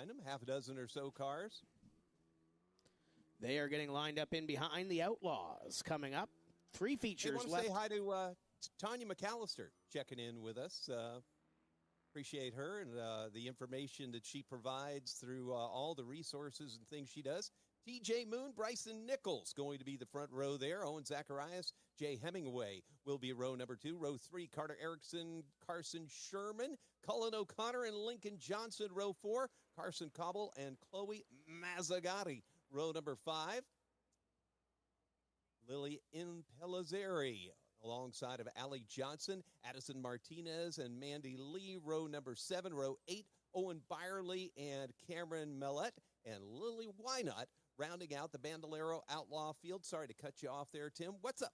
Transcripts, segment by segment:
behind them, half a dozen or so cars. They are getting lined up in behind the Outlaws. Coming up, 3 features left. I want to say hi to Tanya McAllister checking in with us. Appreciate her and the information that she provides through all the resources and things she does. TJ Moon, Bryson Nichols going to be the front row there. Owen Zacharias, Jay Hemingway will be row number 2. Row 3, Carter Erickson, Carson Sherman, Cullen O'Connor, and Lincoln Johnson. Row 4, Carson Cobble and Chloe Mazzagatti. Row number 5, Lily Impellizzeri alongside of Allie Johnson, Addison Martinez, and Mandy Lee. Row number 7. Row 8, Owen Byerly and Cameron Mellette, and Lily Wynot rounding out the Bandolero Outlaw field. Sorry to cut you off there, Tim. What's up?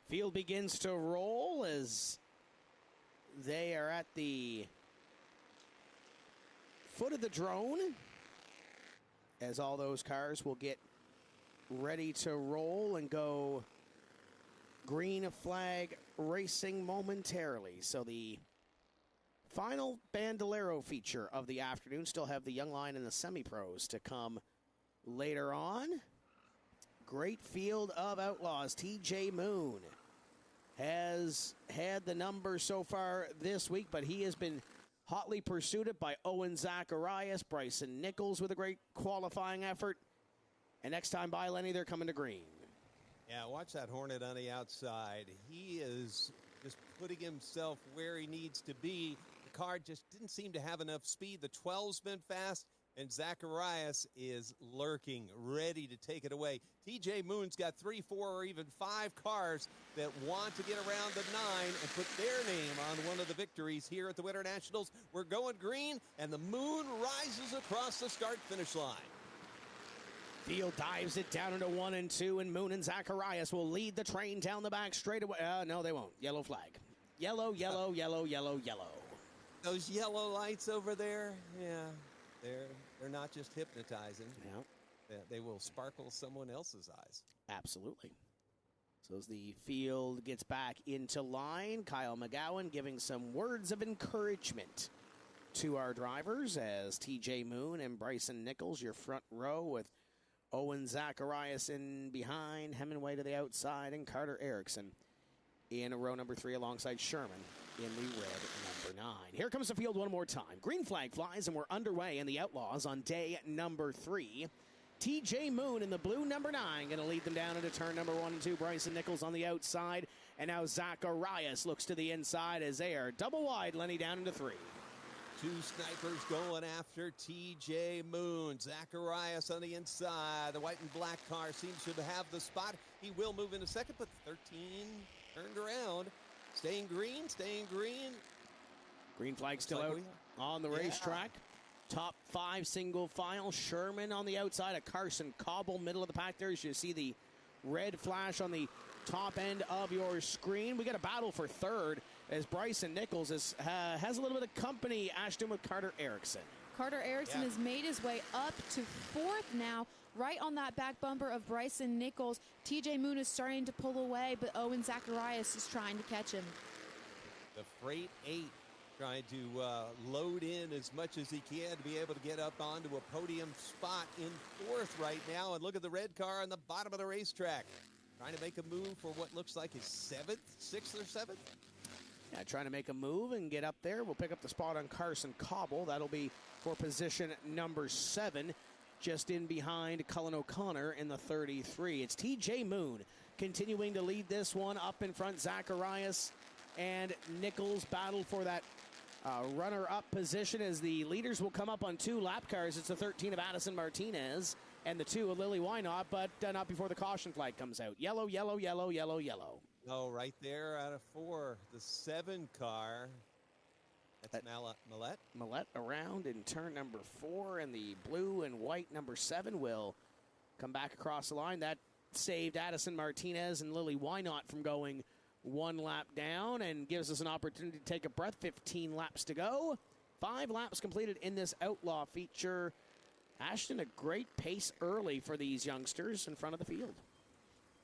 Field begins to roll as they are at the foot of the drone, as all those cars will get ready to roll and go green flag racing momentarily. So the final Bandolero feature of the afternoon. Still have the Young Line and the Semi-Pros to come later on. Great field of Outlaws. TJ Moon has had the number so far this week, but he has been hotly pursued by Owen Zacharias, Bryson Nichols with a great qualifying effort. And next time by, Lenny, they're coming to green. Yeah, watch that Hornet on the outside. He is just putting himself where he needs to be. The car just didn't seem to have enough speed. The 12's been fast, and Zacharias is lurking, ready to take it away. TJ Moon's got 3, 4, or even 5 cars that want to get around the 9 and put their name on one of the victories here at the Winter Nationals. We're going green, and the Moon rises across the start-finish line. Field dives it down into 1 and 2, and Moon and Zacharias will lead the train down the back straight away. No, they won't. Yellow flag. Yellow, yellow, yellow, yellow, yellow. Those yellow lights over there, yeah, they're not just hypnotizing. Yeah. They will sparkle someone else's eyes. Absolutely. So as the field gets back into line, Kyle McGowan giving some words of encouragement to our drivers as TJ Moon and Bryson Nichols, your front row, with Owen Zacharias in behind, Hemingway to the outside, and Carter Erickson in row number 3 alongside Sherman in the red number 9. Here comes the field one more time. Green flag flies, and we're underway in the Outlaws on day number 3. TJ Moon in the blue number 9 going to lead them down into turn number 1 and 2. Bryson Nichols on the outside, and now Zacharias looks to the inside as they are double wide, Lenny down into 3. 2 snipers going after TJ Moon. Zacharias on the inside. The white and black car seems to have the spot. He will move into second, but 13 turned around. Staying green, staying green. Green flag still out on the racetrack. Top 5 single file. Sherman on the outside. A Carson Cobble middle of the pack there. As you see the red flash on the top end of your screen. We got a battle for third as Bryson Nichols has a little bit of company, Ashton, with Carter Erickson. Carter Erickson has made his way up to 4th now, right on that back bumper of Bryson Nichols. TJ Moon is starting to pull away, but Owen Zacharias is trying to catch him. The Freight 8 trying to load in as much as he can to be able to get up onto a podium spot in 4th right now. And look at the red car on the bottom of the racetrack. Trying to make a move for what looks like his 6th or 7th. Yeah, trying to make a move and get up there. We'll pick up the spot on Carson Cobble. That'll be for position number 7, just in behind Cullen O'Connor in the 33. It's TJ Moon continuing to lead this one up in front. Zacharias and Nichols battle for that runner-up position as the leaders will come up on 2 lap cars. It's the 13 of Addison Martinez and the 2 of Lily Wynot, but not before the caution flag comes out. Yellow, yellow, yellow, yellow, yellow. Oh, right there out of 4. The 7 car. That's Millette. Millette around in turn number 4, and the blue and white number 7 will come back across the line. That saved Addison Martinez and Lily Wynot from going 1 lap down and gives us an opportunity to take a breath. 15 laps to go. 5 laps completed in this Outlaw feature. Ashton, a great pace early for these youngsters in front of the field.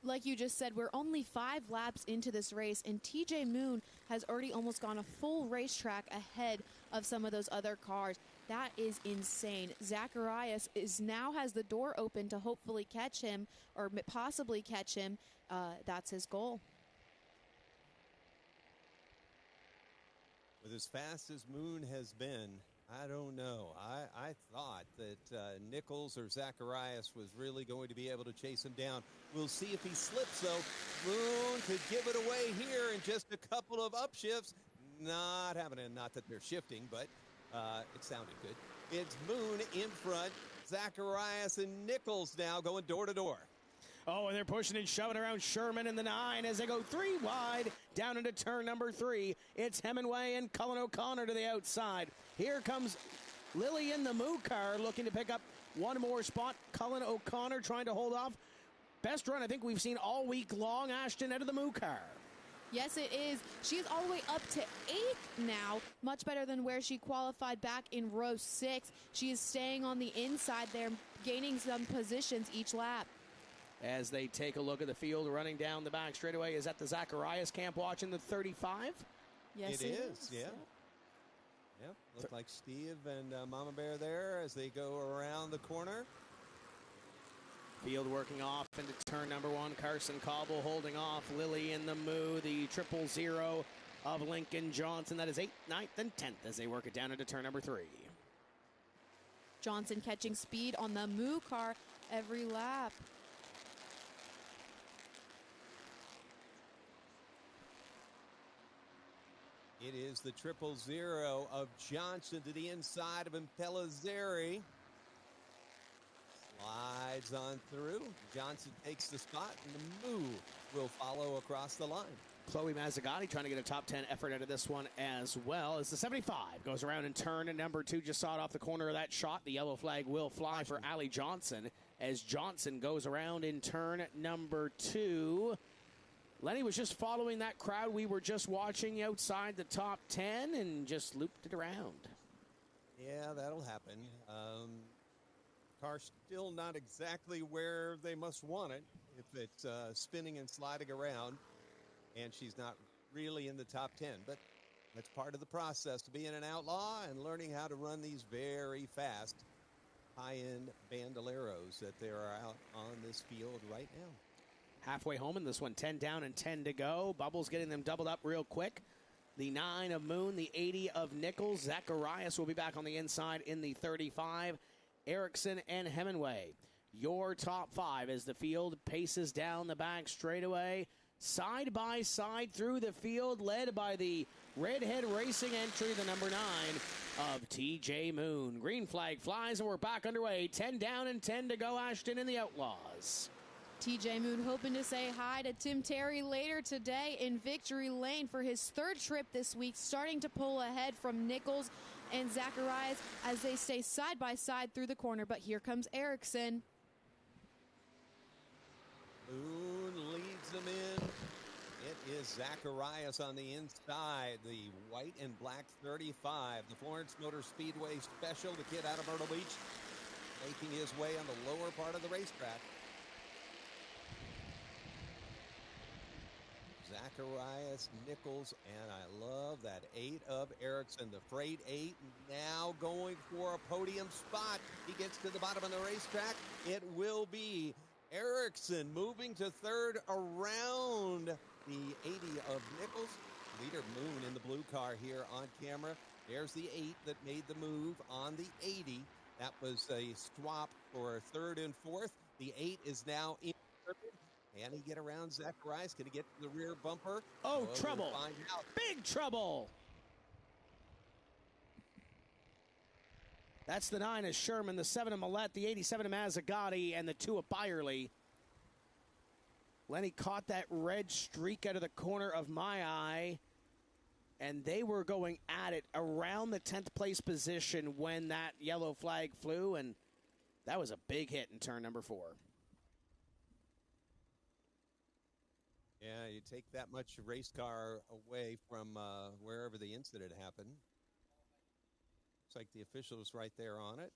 Like you just said, we're only 5 laps into this race, and TJ Moon has already almost gone a full racetrack ahead of some of those other cars. That is insane. Zacharias now has the door open to hopefully catch him, or possibly catch him. That's his goal. With as fast as Moon has been, I don't know. I thought that Nichols or Zacharias was really going to be able to chase him down. We'll see if he slips, though. Moon could give it away here in just a couple of upshifts. Not having it. Not that they're shifting, but it sounded good. It's Moon in front. Zacharias and Nichols now going door to door. Oh, and they're pushing and shoving around Sherman in the 9 as they go 3 wide down into turn number 3. It's Hemingway and Cullen O'Connor to the outside. Here comes Lily in the Moo car looking to pick up one more spot. Cullen O'Connor trying to hold off. Best run I think we've seen all week long, Ashton, out of the Moo car. Yes, it is. She's all the way up to 8th now, much better than where she qualified back in row 6. She is staying on the inside there, gaining some positions each lap. As they take a look at the field running down the back straightaway, is that the Zacharias camp watching the 35? Yes, it is. Yeah. Yep. Look like Steve and Mama Bear there as they go around the corner. Field working off into turn number 1. Carson Cobble holding off Lily in the Moo, the 000 of Lincoln Johnson. That is 8th, 9th, and 10th as they work it down into turn number 3. Johnson catching speed on the Moo car every lap. It is the 000 of Johnson to the inside of Impellizzeri. Slides on through. Johnson takes the spot, and the Moo will follow across the line. Chloe Mazzagatti trying to get a top 10 effort out of this one as well as the 75 goes around in turn and number 2. Just saw it off the corner of that shot. The yellow flag will fly for Allie Johnson as Johnson goes around in turn number 2. Lenny was just following that crowd we were just watching outside the top 10 and just looped it around. Yeah, that'll happen. Car still not exactly where they must want it if it's spinning and sliding around, and she's not really in the top 10. But that's part of the process to being an outlaw and learning how to run these very fast high-end bandoleros that there are out on this field right now. Halfway home in this one, 10 down and 10 to go. Bubbles getting them doubled up real quick. The 9 of Moon, the 80 of Nichols. Zacharias will be back on the inside in the 35. Erickson and Hemingway. Your top 5 as the field paces down the back straightaway. Side by side through the field, led by the Redhead Racing entry, the number 9 of TJ Moon. Green flag flies and we're back underway. 10 down and 10 to go, Ashton and the Outlaws. TJ Moon hoping to say hi to Tim Terry later today in Victory Lane for his 3rd trip this week, starting to pull ahead from Nichols and Zacharias as they stay side by side through the corner. But here comes Erickson. Moon leads them in. It is Zacharias on the inside, the white and black 35, the Florence Motor Speedway Special, the kid out of Myrtle Beach, making his way on the lower part of the racetrack. Zacharias, Nichols, and I love that 8 of Erickson, the freight 8, now going for a podium spot. He gets to the bottom of the racetrack. It will be Erickson moving to 3rd around the 80 of Nichols. Leader Moon in the blue car here on camera. There's the 8 that made the move on the 80. That was a swap for 3rd and 4th. The 8 is now in 3rd. Can he get around Zacharias? Can he get to the rear bumper? Oh, trouble. We'll find out. Big trouble. That's the 9 of Sherman, the 7 of Millette, the 87 of Mazzagatti, and the 2 of Byerly. Lenny caught that red streak out of the corner of my eye, and they were going at it around the 10th place position when that yellow flag flew, and that was a big hit in turn number 4. Yeah, you take that much race car away from wherever the incident happened. Looks like the official was right there on it.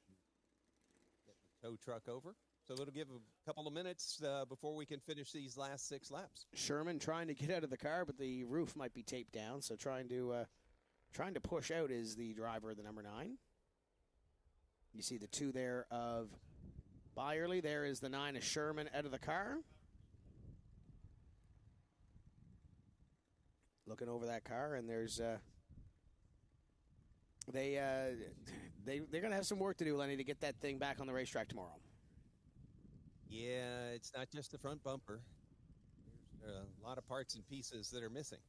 Getting the tow truck over. So it'll give a couple of minutes before we can finish these last 6 laps. Sherman trying to get out of the car, but the roof might be taped down, so trying to push out is the driver, the number 9. You see the 2 there of Byerly. There is the 9 of Sherman out of the car. Looking over that car, and there's they're going to have some work to do, Lenny, to get that thing back on the racetrack tomorrow. Yeah, it's not just the front bumper. There's a lot of parts and pieces that are missing.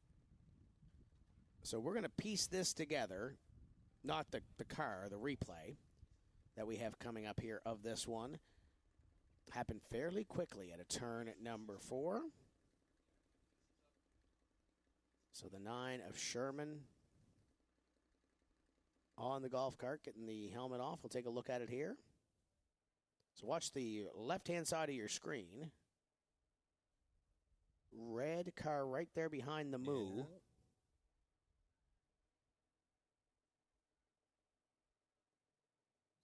So we're going to piece this together, not the car, the replay that we have coming up here of this one. Happened fairly quickly at a turn at number 4. So the 9 of Sherman on the golf cart, getting the helmet off. We'll take a look at it here. So watch the left-hand side of your screen. Red car right there behind the Moo. Yeah.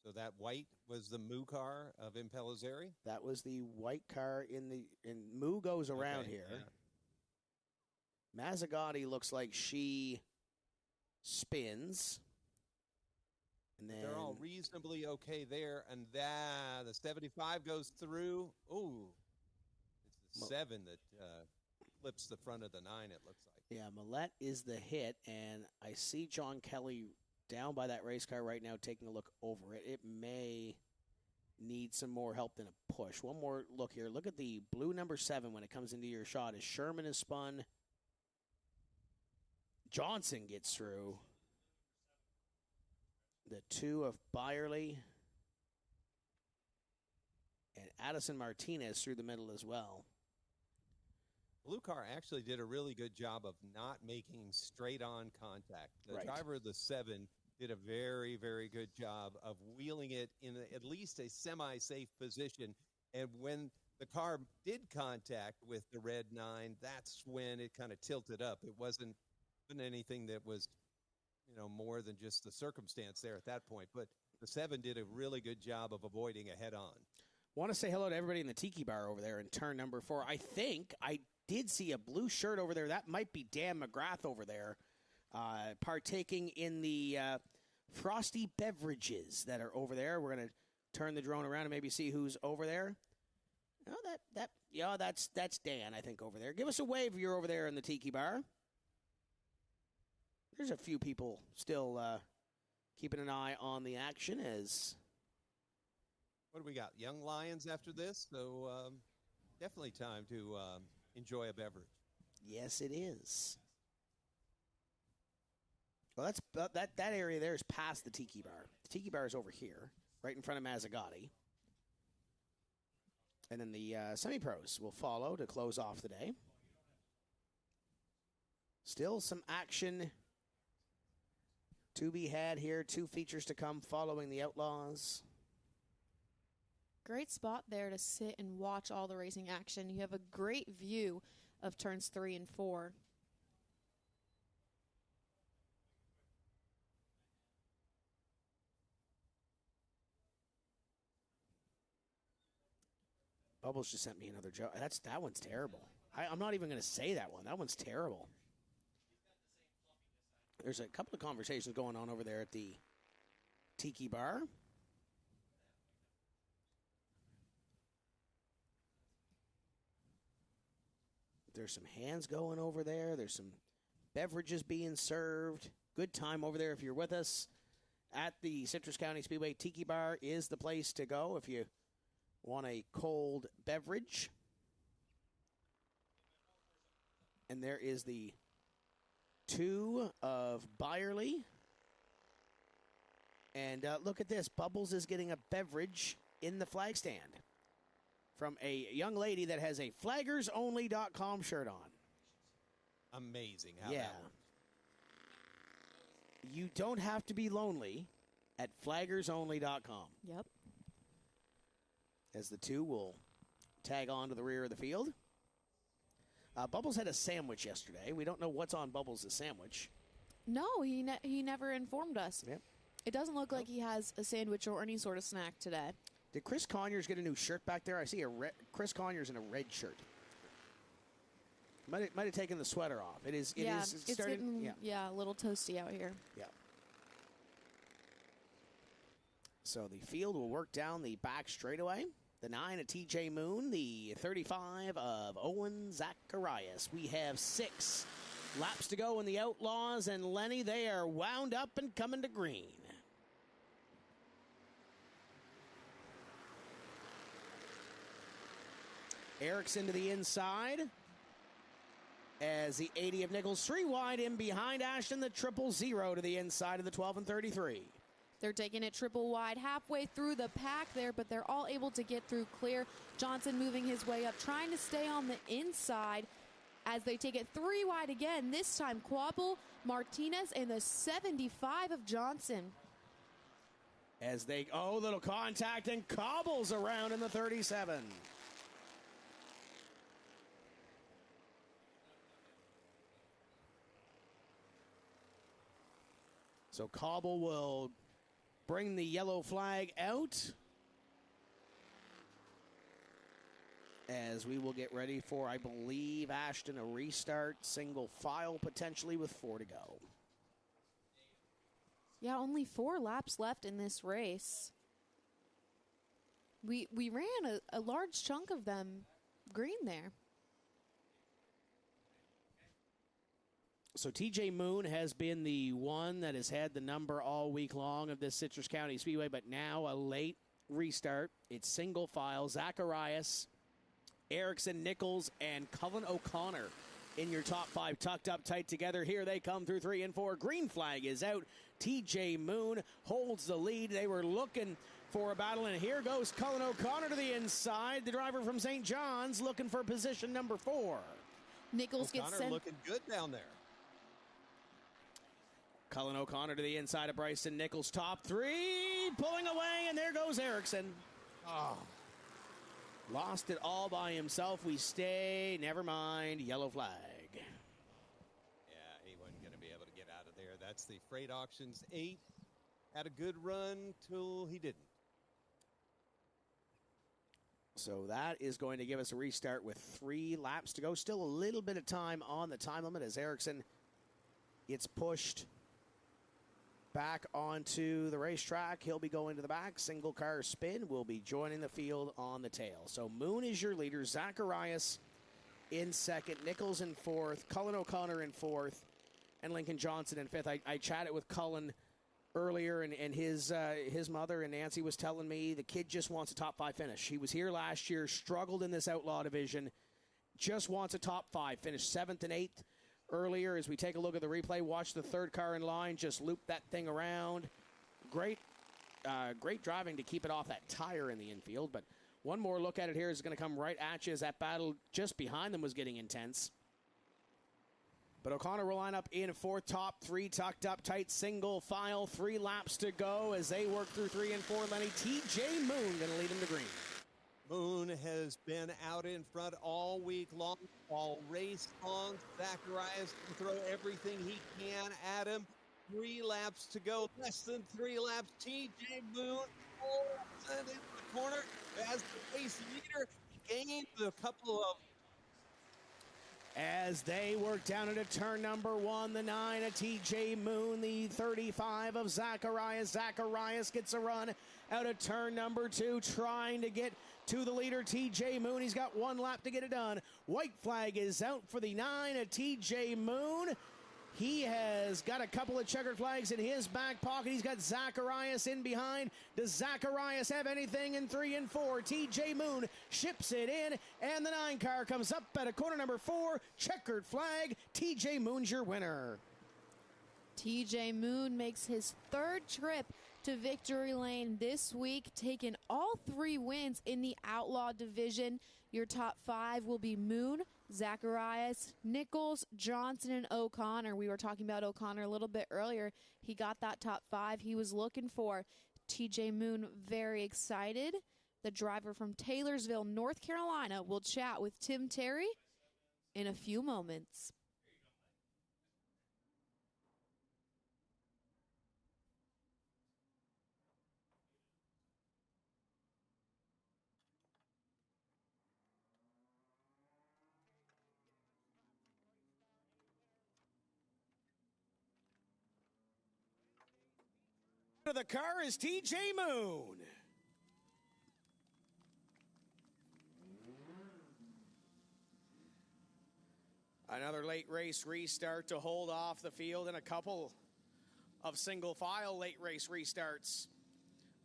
So that white was the Moo car of Impellizzeri? That was the white car in Moo goes around Okay, here. yeah. Mazzagatti looks like she spins. And then They're all reasonably okay there, and the 75 goes through. Ooh, it's the 7 that flips the front of the 9, it looks like. yeah, Millette is the hit, and I see John Kelly down by that race car right now taking a look over it. It may need some more help than a push. One more look here. Look at the blue number 7 when it comes into your shot. As Sherman is spun, Johnson gets through. The 2 of Byerly and Addison Martinez through the middle as well. Blue car actually did a really good job of not making straight-on contact. The Right. driver of the 7 did a very, very good job of wheeling it in at least a semi-safe position. And when the car did contact with the red 9, that's when it kind of tilted up. It wasn't anything that was, more than just the circumstance there at that point. But the 7 did a really good job of avoiding a head-on. Want to say hello to everybody in the Tiki Bar over there in turn number 4. I think I did see a blue shirt over there. That might be Dan McGrath over there, partaking in the frosty beverages that are over there. We're going to turn the drone around and maybe see who's over there. Oh, that's Dan, I think, over there. Give us a wave if you're over there in the Tiki Bar. There's a few people still keeping an eye on the action as... What do we got? Young Lions after this, so definitely time to enjoy a beverage. Yes, it is. Well, that area there is past the Tiki Bar. The Tiki Bar is over here, right in front of Mazzagatti. And then the semi-pros will follow to close off the day. Still some action to be had here. 2 features to come following the Outlaws. Great spot there to sit and watch all the racing action. You have a great view of turns 3 and 4. Bubbles just sent me another joke. That one's terrible. I'm not even going to say that one. That one's terrible. There's a couple of conversations going on over there at the Tiki Bar. There's some hands going over there. There's some beverages being served. Good time over there if you're with us at the Citrus County Speedway. Tiki Bar is the place to go if you want a cold beverage. And there is the 2 of Byerly. And look at this. Bubbles is getting a beverage in the flag stand from a young lady that has a flaggersonly.com shirt on. Amazing how Yeah. that works. You don't have to be lonely at flaggersonly.com. Yep. As the 2 will tag on to the rear of the field. Bubbles had a sandwich yesterday. We don't know what's on Bubbles' sandwich. No, he never informed us. Yep. It doesn't look like he has a sandwich or any sort of snack today. Did Chris Conyers get a new shirt back there? I see Chris Conyers in a red shirt. Might have taken the sweater off. It is it's starting. getting a little toasty out here. Yeah. So the field will work down the back straightaway. The 9 of TJ Moon, the 35 of Owen Zacharias. We have 6 laps to go in the Outlaws, and Lenny, they are wound up and coming to green. Erickson to the inside as the 80 of Nichols 3 wide in behind Ashton, the 000 to the inside of the 12 and 33. They're taking it triple wide halfway through the pack there, but they're all able to get through clear. Johnson moving his way up, trying to stay on the inside as they take it 3 wide again. This time, Quabble, Martinez, and the 75 of Johnson. As they, little contact and cobbles around in the 37. So Cobble will bring the yellow flag out as we will get ready for, I believe, Ashton, a restart, single file potentially with 4 to go. Yeah, only 4 laps left in this race. We ran a large chunk of them green there. So TJ Moon has been the one that has had the number all week long of this Citrus County Speedway, but now a late restart. It's single file. Zacharias, Erickson, Nichols, and Cullen O'Connor in your top 5, tucked up tight together. Here they come through 3 and 4. Green flag is out. TJ Moon holds the lead. They were looking for a battle, and here goes Cullen O'Connor to the inside. The driver from St. John's looking for position number 4. Nichols O'Connor gets sent. looking good down there. Cullen O'Connor to the inside of Bryson Nichols. Top 3, pulling away, and there goes Erickson. Oh, Lost it all by himself. We stay. Never mind. Yellow flag. yeah, he wasn't going to be able to get out of there. That's the Freight Auctions 8. Had a good run till he didn't. So that is going to give us a restart with 3 laps to go. Still a little bit of time on the time limit as Erickson gets pushed back onto the racetrack. He'll be going to the back. Single car spin will be joining the field on the tail. So Moon is your leader. Zacharias in second. Nichols in fourth. Cullen O'Connor in fourth. And Lincoln Johnson in fifth. I chatted with Cullen earlier, and his mother and Nancy was telling me the kid just wants a top 5 finish. He was here last year, struggled in this outlaw division, just wants a top 5. Finished 7th and 8th. Earlier, as we take a look at the replay, watch the 3rd car in line just loop that thing around. Great driving to keep it off that tire in the infield. But one more look at it here is going to come right at you as that battle just behind them was getting intense. But O'Connor will line up in 4th, top 3, tucked up tight, single file, 3 laps to go as they work through 3 and 4. Lenny, TJ Moon going to lead him to green. Moon has been out in front all week long, all race long. Zacharias can throw everything he can at him. 3 laps to go, less than 3 laps. TJ Moon pulls it into the corner as the race leader. Gained a couple of. As they work down into turn number 1, the 9 of TJ Moon, the 35 of Zacharias. Zacharias gets a run out of turn number 2, trying to get to the leader, TJ Moon. He's got 1 lap to get it done. White flag is out for the 9 of TJ Moon. He has got a couple of checkered flags in his back pocket. He's got Zacharias in behind. Does Zacharias have anything in 3 and 4? TJ Moon ships it in, and the 9 car comes up at a corner number 4. Checkered flag. TJ Moon's your winner. TJ Moon makes his 3rd trip to victory lane this week, taking all 3 wins in the Outlaw division. Your top 5 will be Moon, Zacharias, Nichols, Johnson, and O'Connor. We were talking about O'Connor a little bit earlier. He got that top 5 he was looking for. TJ Moon very excited. The driver from Taylorsville, North Carolina, will chat with Tim Terry in a few moments. of the car is TJ Moon. Another late race restart to hold off the field, and a couple of single file late race restarts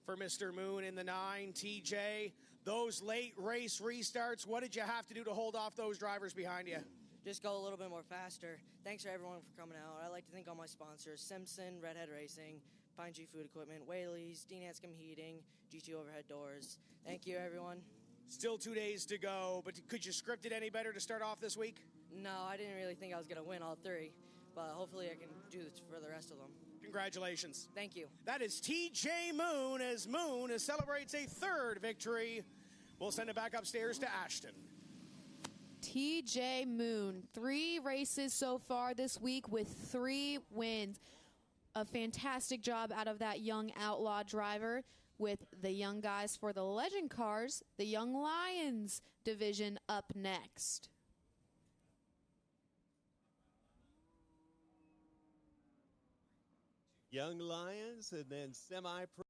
for Mr. Moon in the 9. TJ, those late race restarts, what did you have to do to hold off those drivers behind you? Just go a little bit more faster. Thanks for everyone for coming out. I'd like to thank all my sponsors: Simpson, Redhead Racing, Pine G Food Equipment, Whaley's, Dean Hanscom Heating, GT Overhead Doors. Thank you, everyone. Still 2 days to go, but could you script it any better to start off this week? No, I didn't really think I was going to win all 3, but hopefully I can do this for the rest of them. Congratulations. Thank you. That is TJ Moon as Moon celebrates a 3rd victory. We'll send it back upstairs to Ashton. TJ Moon, 3 races so far this week with 3 wins. A fantastic job out of that young outlaw driver. With the young guys for the Legend Cars, the Young Lions division up next. Young Lions and then semi-pro